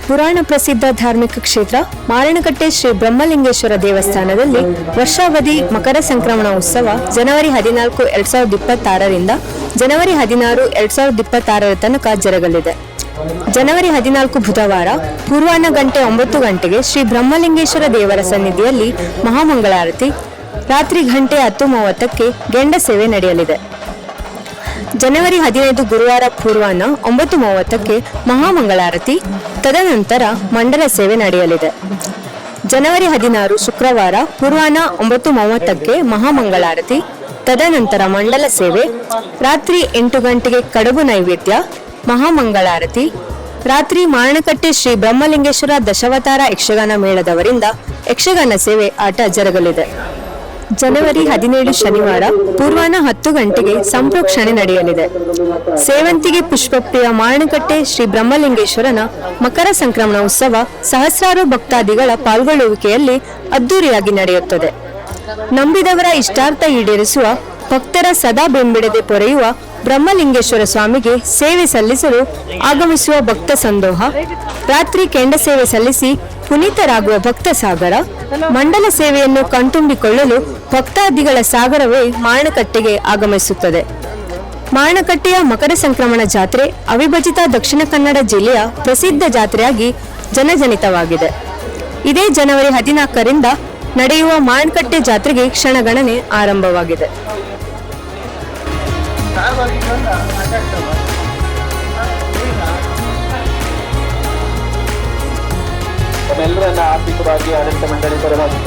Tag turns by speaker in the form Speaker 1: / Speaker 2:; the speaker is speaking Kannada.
Speaker 1: ಪುರಾಣ ಪ್ರಸಿದ್ಧ ಧಾರ್ಮಿಕ ಕ್ಷೇತ್ರ ಮಾರಣಕಟ್ಟೆ ಶ್ರೀ ಬ್ರಹ್ಮಲಿಂಗೇಶ್ವರ ದೇವಸ್ಥಾನದಲ್ಲಿ ವರ್ಷಾವಧಿ ಮಕರ ಸಂಕ್ರಮಣ ಉತ್ಸವ ಜನವರಿ 14, 2026ರಿಂದ ಜನವರಿ 16, 2026 ತನಕ ಜರುಗಲಿದೆ. ಜನವರಿ 14 ಬುಧವಾರ ಪೂರ್ವಾಹ್ನ ಗಂಟೆ 9 ಗಂಟೆಗೆ ಶ್ರೀ ಬ್ರಹ್ಮಲಿಂಗೇಶ್ವರ ದೇವರ ಸನ್ನಿಧಿಯಲ್ಲಿ ಮಹಾಮಂಗಳಾರತಿ, ರಾತ್ರಿ ಗಂಟೆ 10:30ಕ್ಕೆ ಗೆಂಡ ಸೇವೆ ನಡೆಯಲಿದೆ. ಜನವರಿ 15 ಗುರುವಾರ ಪೂರ್ವಾಹ್ನ 9:30ಕ್ಕೆ ಮಹಾಮಂಗಳಾರತಿ, ತದನಂತರ ಮಂಡಲ ಸೇವೆ ನಡೆಯಲಿದೆ. ಜನವರಿ 16 ಶುಕ್ರವಾರ ಪೂರ್ವಾಹ್ನ 9:30ಕ್ಕೆ ಮಹಾಮಂಗಳಾರತಿ, ತದನಂತರ ಮಂಡಲ ಸೇವೆ, ರಾತ್ರಿ 8 ಗಂಟೆಗೆ ಕಡುಬು ನೈವೇದ್ಯ, ಮಹಾಮಂಗಳಾರತಿ, ರಾತ್ರಿ ಮಾರಣಕಟ್ಟೆ ಶ್ರೀ ಬ್ರಹ್ಮಲಿಂಗೇಶ್ವರ ದಶಾವತಾರ ಯಕ್ಷಗಾನ ಮೇಳದವರಿಂದ ಯಕ್ಷಗಾನ ಸೇವೆ ಆಟ ಜರುಗಲಿದೆ. ಜನವರಿ 17 ಶನಿವಾರ ಪೂರ್ವಾಹ್ನ 10 ಗಂಟೆಗೆ ಸಂಪ್ರೋಕ್ಷಣೆ ನಡೆಯಲಿದೆ. ಸೇವಂತಿಗೆ ಪುಷ್ಪಪ್ರಿಯ ಮಾರಣಕಟ್ಟೆ ಶ್ರೀ ಬ್ರಹ್ಮಲಿಂಗೇಶ್ವರನ ಮಕರ ಸಂಕ್ರಮಣ ಉತ್ಸವ ಸಹಸ್ರಾರು ಭಕ್ತಾದಿಗಳ ಪಾಲ್ಗೊಳ್ಳುವಿಕೆಯಲ್ಲಿ ಅದ್ದೂರಿಯಾಗಿ ನಡೆಯುತ್ತದೆ. ನಂಬಿದವರ ಇಷ್ಟಾರ್ಥ ಈಡೇರಿಸುವ, ಭಕ್ತರ ಸದಾ ಬೆಂಬಿಡದೆ ಪೊರೆಯುವ ಬ್ರಹ್ಮಲಿಂಗೇಶ್ವರ ಸ್ವಾಮಿಗೆ ಸೇವೆ ಸಲ್ಲಿಸಲು ಆಗಮಿಸುವ ಭಕ್ತ ಸಂದೋಹ, ರಾತ್ರಿ ಕೆಂಡ ಸೇವೆ ಸಲ್ಲಿಸಿ ಪುನೀತರಾಗುವ ಭಕ್ತ ಸಾಗರ, ಮಂಡಲ ಸೇವೆಯನ್ನು ಕಣ್ತುಂಬಿಕೊಳ್ಳಲು ಭಕ್ತಾದಿಗಳ ಸಾಗರವೇ ಮಾರಣಕಟ್ಟೆಗೆ ಆಗಮಿಸುತ್ತದೆ. ಮಾರಣಕಟ್ಟೆಯ ಮಕರ ಸಂಕ್ರಮಣ ಜಾತ್ರೆ ಅವಿಭಜಿತ ದಕ್ಷಿಣ ಕನ್ನಡ ಜಿಲ್ಲೆಯ ಪ್ರಸಿದ್ಧ ಜಾತ್ರೆಯಾಗಿ ಜನಜನಿತವಾಗಿದೆ. ಇದೇ ಜನವರಿ 14ರಿಂದ ನಡೆಯುವ ಮಾರಣಕಟ್ಟೆ ಜಾತ್ರೆಗೆ ಕ್ಷಣಗಣನೆ ಆರಂಭವಾಗಿದೆ.
Speaker 2: ತಮ್ಮೆಲ್ಲರನ್ನ ಆರ್ಥಿಕವಾಗಿ ಆಡಳಿತ ಮಂಡಳಿ ಪರವಾಗಿ